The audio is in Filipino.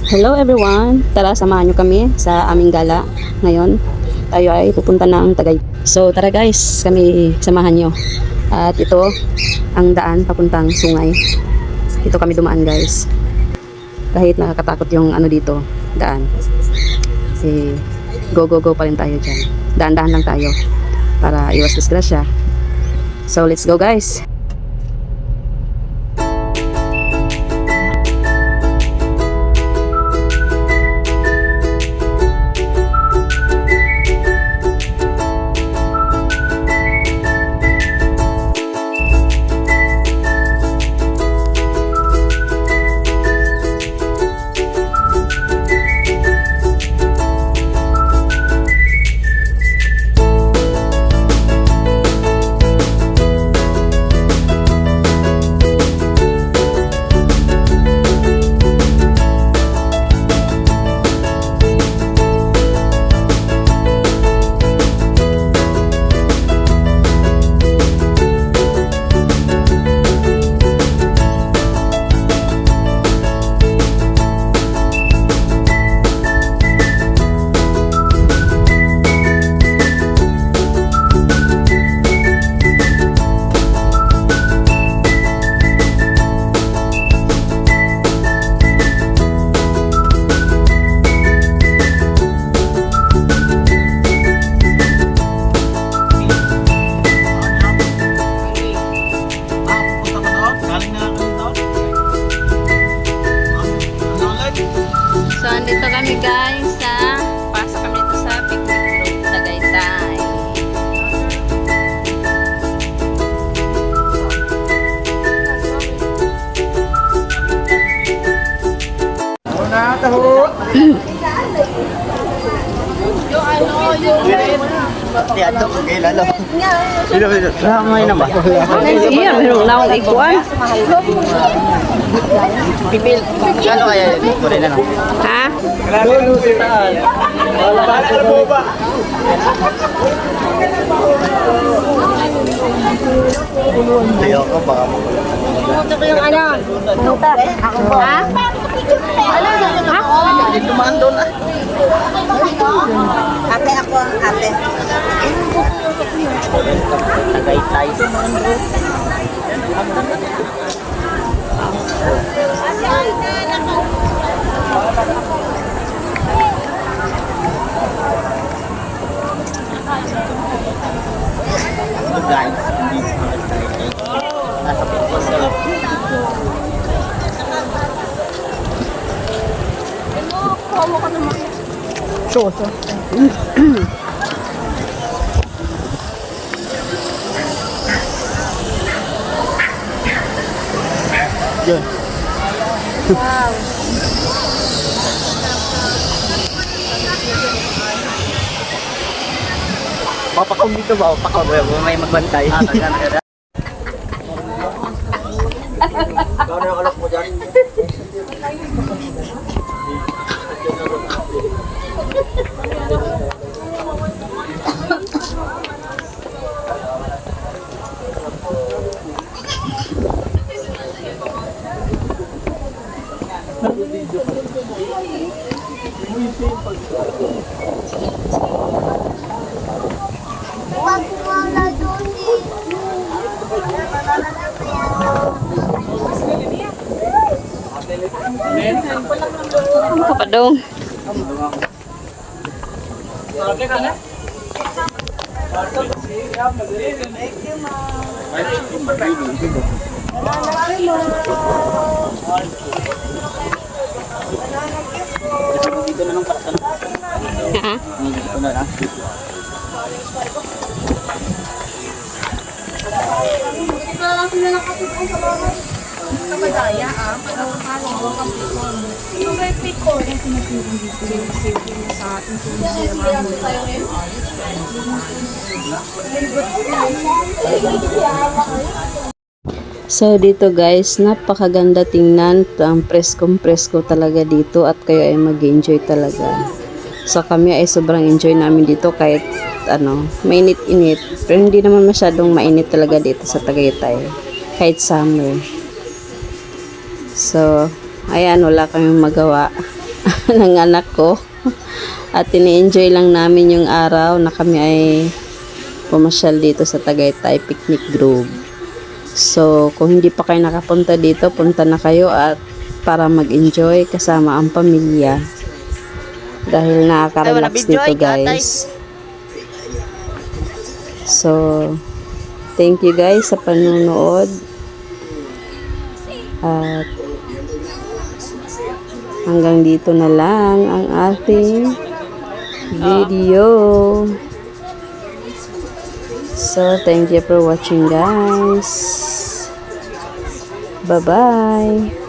Hello everyone! Tara, samahan nyo kami sa aming gala. Ngayon, tayo ay pupunta ng Tagay. So, tara guys, kami samahan nyo. At ito, ang daan papuntang Sungay. Dito kami dumaan guys. Kahit nakakatakot yung ano dito, daan. Go pa rin tayo dyan. Daan-daan lang tayo para iwas disgrasya. So, let's go guys! So, andito kami guys sa pasok kami dito sa picnic group Tagaytay. Ramay na ba? Iya, meron na akong ikuan. Pipil. Ano kaya yun? Puri na lang. Ha? Lolo si Taal. Ayaw ko baka mo. Pumunta ko yung ano? Pumunta. Ako po. Ha? Ano? Ha? Dumaan doon ah. Ate ako ang ate. Tagaytay. So guys, hindi ko Tagaytay. Nasa Pilipinas. Soso. Yun. Wow. Papakong dito ba? Papakong may magbantay. Kano yung alok mo dyan? Ano ka pa dong? Dito na lang para sa Ha? dito na lang. Kamadaya ah. Yung may picture. Sa ating So dito guys, napakaganda tingnan. Ang preskong-presko talaga dito at kayo ay mag-enjoy talaga. So kami ay sobrang enjoy namin dito kahit ano, mainit-init. Pero hindi naman masyadong mainit talaga dito sa Tagaytay. Kahit summer. So, ayan, wala kaming magawa. ng anak ko. At ini-enjoy lang namin yung araw na kami ay pumasyal dito sa Tagaytay Picnic Grove. So, kung hindi pa kayo nakapunta dito, punta na kayo at para mag-enjoy kasama ang pamilya. Dahil nakaka-relax dito, guys. So, thank you guys sa panunood. At hanggang dito na lang ang ating video. So, thank you for watching, guys. Bye-bye.